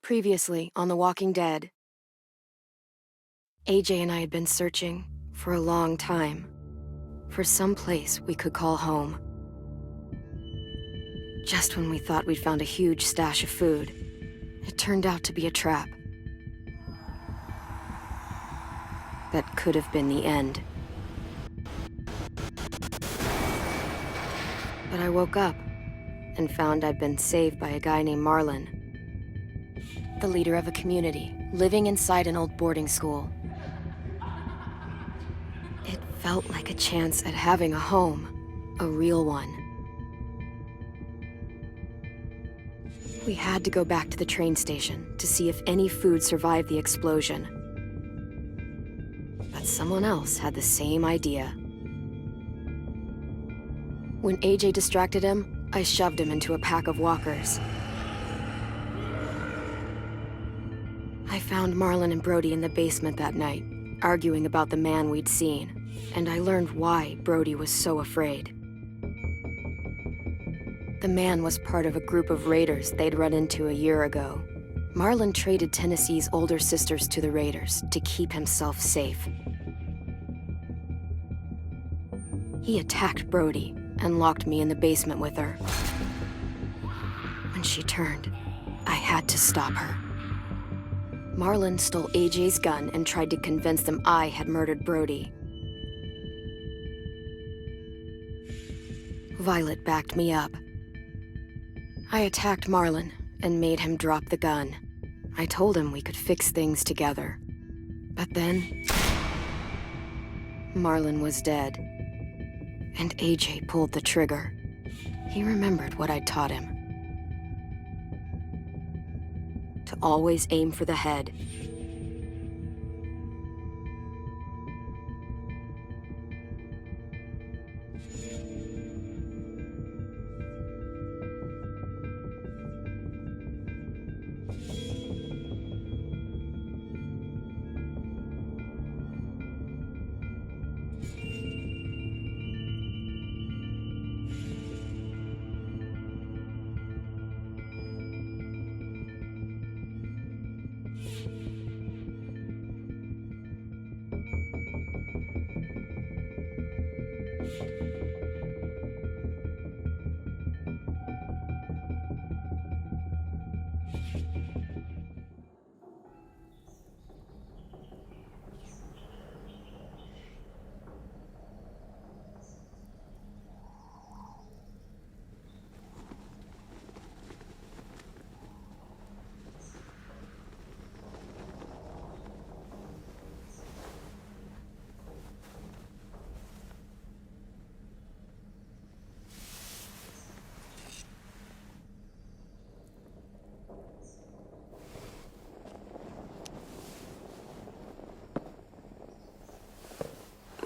Previously on The Walking Dead, AJ and I had been searching for a long time for some place we could call home. Just when we thought we'd found a huge stash of food, it turned out to be a trap. That could have been the end. But I woke up and found I'd been saved by a guy named Marlon, the leader of a community living inside an old boarding school. It felt like a chance at having a home, a real one. We had to go back to the train station to see if any food survived the explosion. But someone else had the same idea. When AJ distracted him, I shoved him into a pack of walkers. I found Marlon and Brody in the basement that night, arguing about the man we'd seen, and I learned why Brody was so afraid. The man was part of a group of raiders they'd run into a year ago. Marlon traded Tennessee's older sisters to the raiders to keep himself safe. He attacked Brody and locked me in the basement with her. When she turned, I had to stop her. Marlon stole AJ's gun and tried to convince them I had murdered Brody. Violet backed me up. I attacked Marlon and made him drop the gun. I told him we could fix things together. But then, Marlon was dead. And AJ pulled the trigger. He remembered what I'd taught him. To always aim for the head.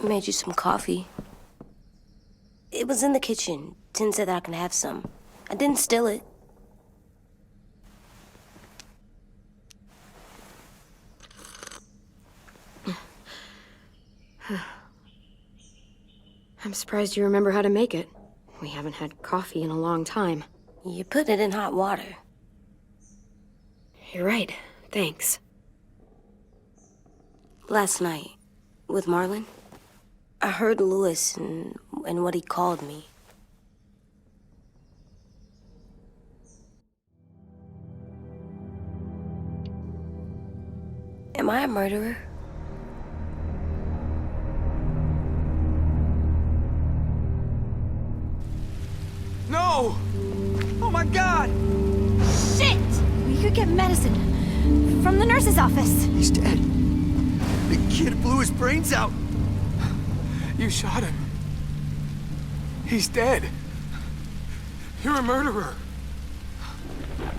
Made you some coffee. It was in the kitchen. Tin said that I can have some. I didn't steal it. I'm surprised you remember how to make it. We haven't had coffee in a long time. You put it in hot water. You're right. Thanks. Last night, with Marlon, I heard Lewis and what he called me. Am I a murderer? No! Oh my God! Shit! We could get medicine from the nurse's office. He's dead. The kid blew his brains out. You shot him. He's dead. You're a murderer.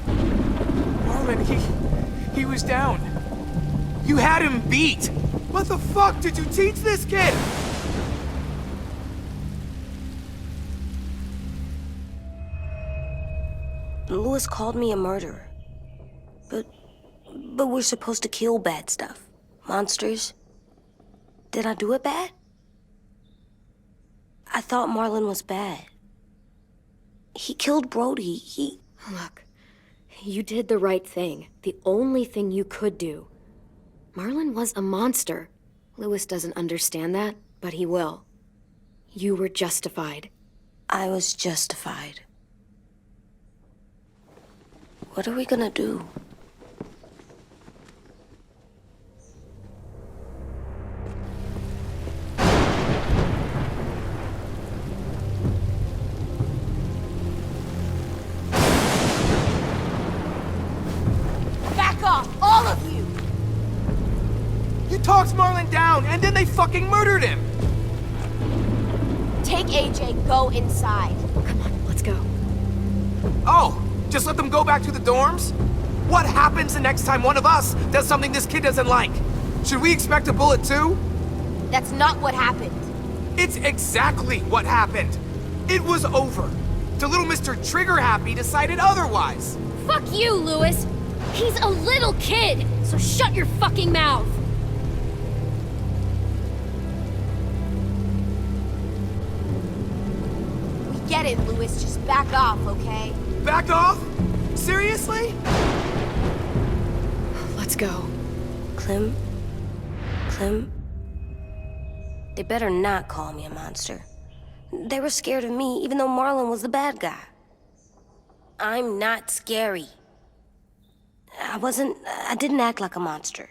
Marlon, he was down. You had him beat. What the fuck did you teach this kid? Lewis called me a murderer. But we're supposed to kill bad stuff. Monsters. Did I do it bad? I thought Marlon was bad. He killed Brody. Look, You did the right thing. The only thing you could do. Marlon was a monster. Lewis doesn't understand that, but he will. You were justified. I was justified. What are we gonna do? Back off, all of you! You talked Marlon down, and then they fucking murdered him! Take AJ, go inside. Come on, let's go. Oh, just let them go back to the dorms? What happens the next time one of us does something this kid doesn't like? Should we expect a bullet too? That's not what happened. It's exactly what happened. It was over. The little Mr. Trigger Happy decided otherwise. Fuck you, Lewis! He's a little kid, so shut your fucking mouth! We get it, Lewis. Just back off, okay? Back off? Seriously? Let's go. Clem? Clem? They better not call me a monster. They were scared of me, even though Marlon was the bad guy. I'm not scary. I didn't act like a monster.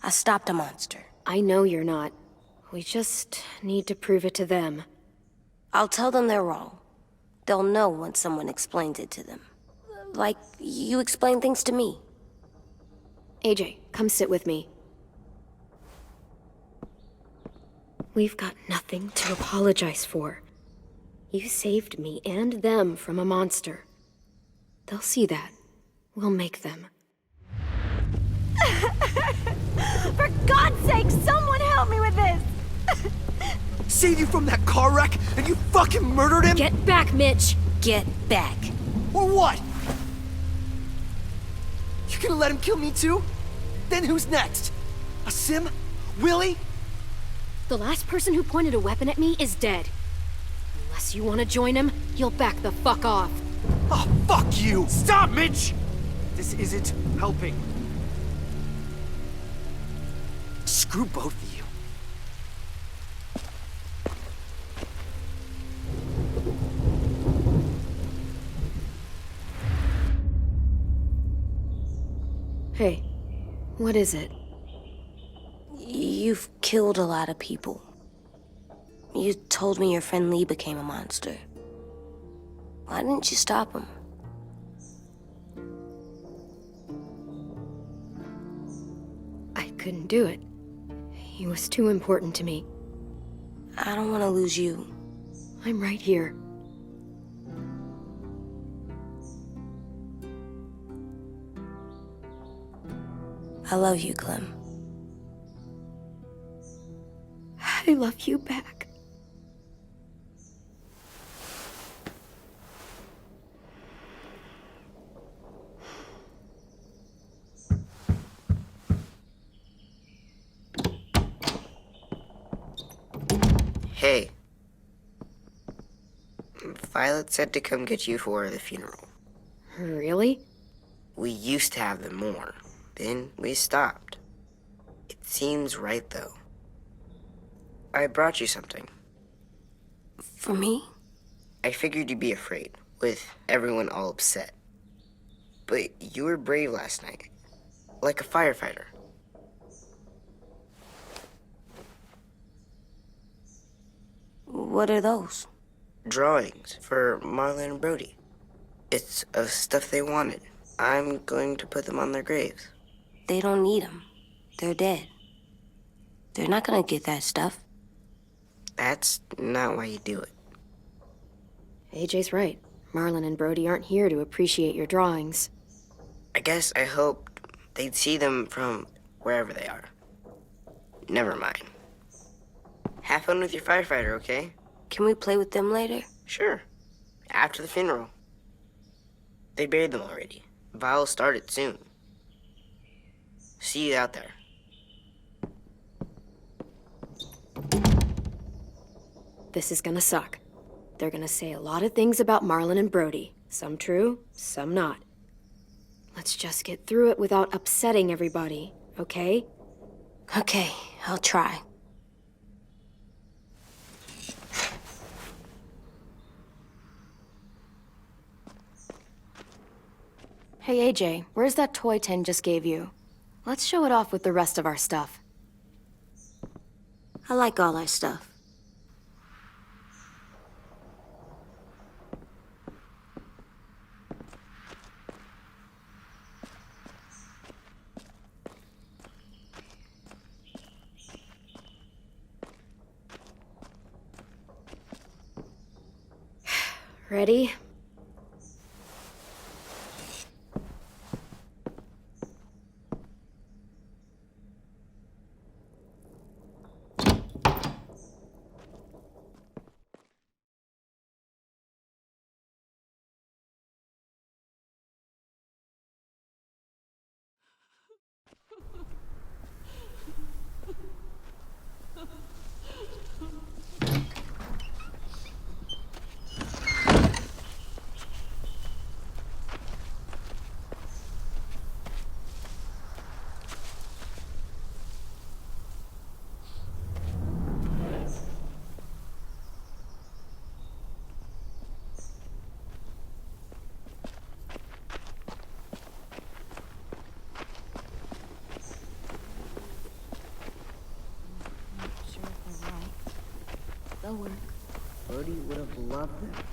I stopped a monster. I know you're not. We just need to prove it to them. I'll tell them they're wrong. They'll know once someone explains it to them. Like you explain things to me. AJ, come sit with me. We've got nothing to apologize for. You saved me and them from a monster. They'll see that. We'll make them. For God's sake, someone help me with this! Saved you from that car wreck, and you fucking murdered him? Get back, Mitch! Get back. Or what? You gonna let him kill me too? Then who's next? A Sim? Willie? The last person who pointed a weapon at me is dead. Unless you want to join him, you'll back the fuck off. Oh, fuck you! Stop, Mitch! This isn't helping. Screw both of you. Hey, what is it? You've killed a lot of people. You told me your friend Lee became a monster. Why didn't you stop him? I couldn't do it. He was too important to me. I don't want to lose you. I'm right here. I love you, Clem. I love you back. Hey. Violet said to come get you for the funeral. Really? We used to have them more. Then we stopped. It seems right, though. I brought you something. For me? I figured you'd be afraid, with everyone all upset. But you were brave last night. Like a firefighter. What are those? Drawings for Marlon and Brody. It's of stuff they wanted. I'm going to put them on their graves. They don't need them. They're dead. They're not gonna get that stuff. That's not why you do it. AJ's right. Marlon and Brody aren't here to appreciate your drawings. I guess I hoped they'd see them from wherever they are. Never mind. Have fun with your firefighter, okay? Can we play with them later? Sure. After the funeral. They buried them already. Vile started soon. See you out there. This is gonna suck. They're gonna say a lot of things about Marlon and Brody, Some true, some not. Let's just get through it without upsetting everybody, okay? Okay, I'll try. Hey AJ, where's that toy Ten just gave you? Let's show it off with the rest of our stuff. I like all our stuff. Ready? They'll work. Brody would have loved them.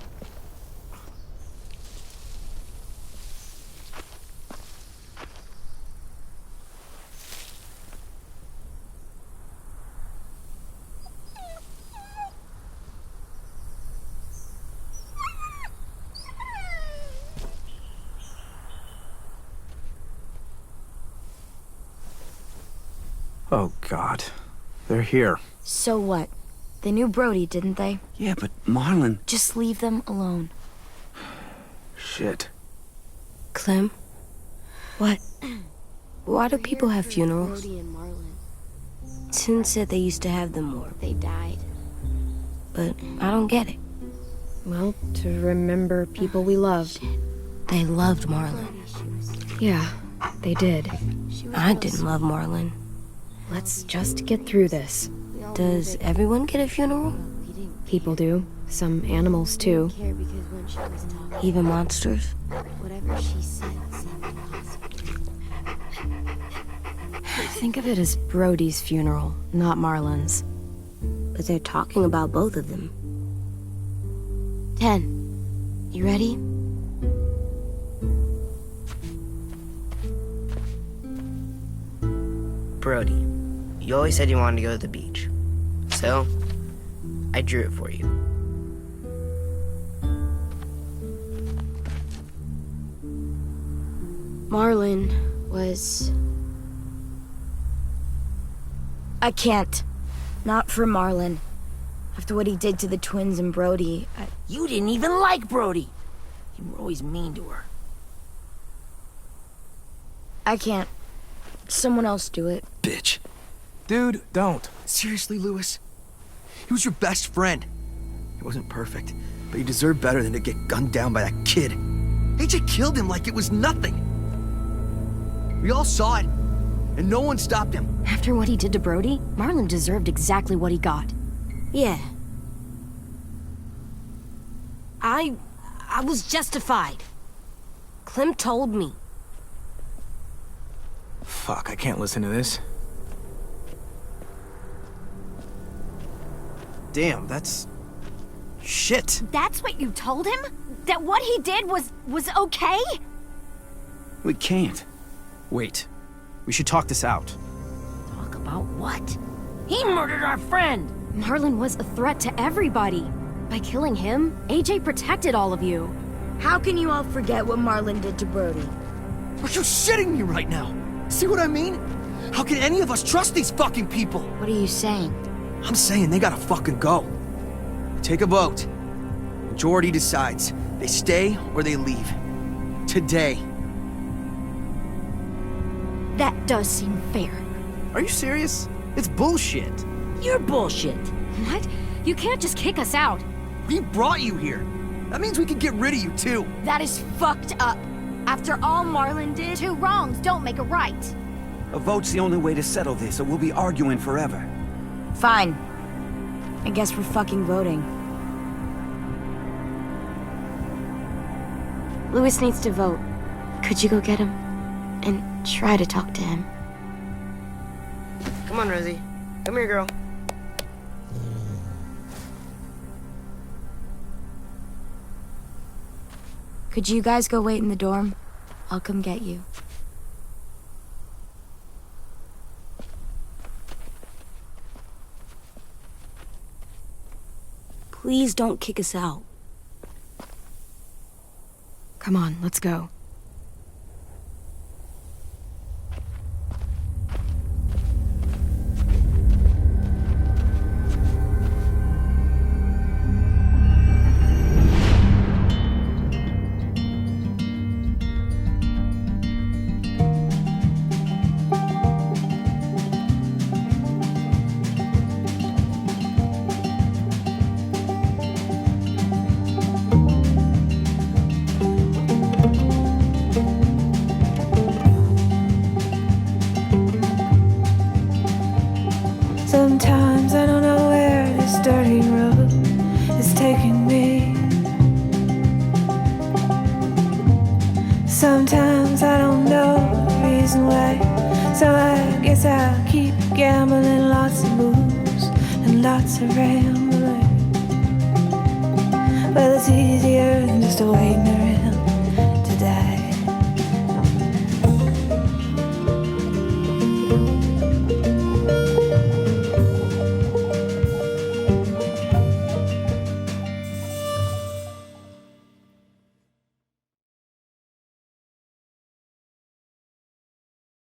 Oh, God. They're here. So what? They knew Brody, didn't they? Yeah, but Marlon... Just leave them alone. Shit. Clem, What? why do people have funerals? Brody and Marlon. Sin said they used to have them more, They died. but I don't get it. Well, to remember people we loved. They loved Marlon. Yeah, they did. I didn't love Marlon. Let's just get through this. Does everyone get a funeral? People do. Some animals, too. Even monsters? Think of it as Brody's funeral, not Marlon's. But they're talking about both of them. 10. You ready? Brody, you always said you wanted to go to the beach. So, I drew it for you. Marlon was... I can't. Not for Marlon. After what he did to the twins and Brody, You didn't even like Brody. You were always mean to her. I can't. Someone else do it. Bitch. Dude, don't. Seriously, Lewis? He was your best friend. He wasn't perfect, but he deserved better than to get gunned down by that kid. AJ killed him like it was nothing. We all saw it, and no one stopped him. After what he did to Brody, Marlon deserved exactly what he got. Yeah. I was justified. Clem told me. Fuck, I can't listen to this. Damn, that's... shit. That's what you told him? That what he did was okay? We can't. Wait. We should talk this out. Talk about what? He murdered our friend! Marlon was a threat to everybody. By killing him, AJ protected all of you. How can you all forget what Marlon did to Brody? Are you shitting me right now? See what I mean? How can any of us trust these fucking people? What are you saying? I'm saying they gotta fucking go. Take a vote. Majority decides. They stay or they leave. Today. That does seem fair. Are you serious? It's bullshit. You're bullshit. What? You can't just kick us out. We brought you here. That means we can get rid of you, too. That is fucked up. After all Marlon did, Two wrongs don't make a right. A vote's the only way to settle this, or we'll be arguing forever. fine. I guess we're fucking voting. Louis needs to vote. Could you go get him? And try to talk to him. Come on, Rosie. Come here, girl. Could you guys go wait in the dorm? I'll come get you. Please don't kick us out. Come on, let's go. Sometimes I don't know where this dirty road is taking me. Sometimes I don't know the reason why. So I guess I'll keep gambling, lots of moves and lots of rambling. Well, it's easier than just waiting around.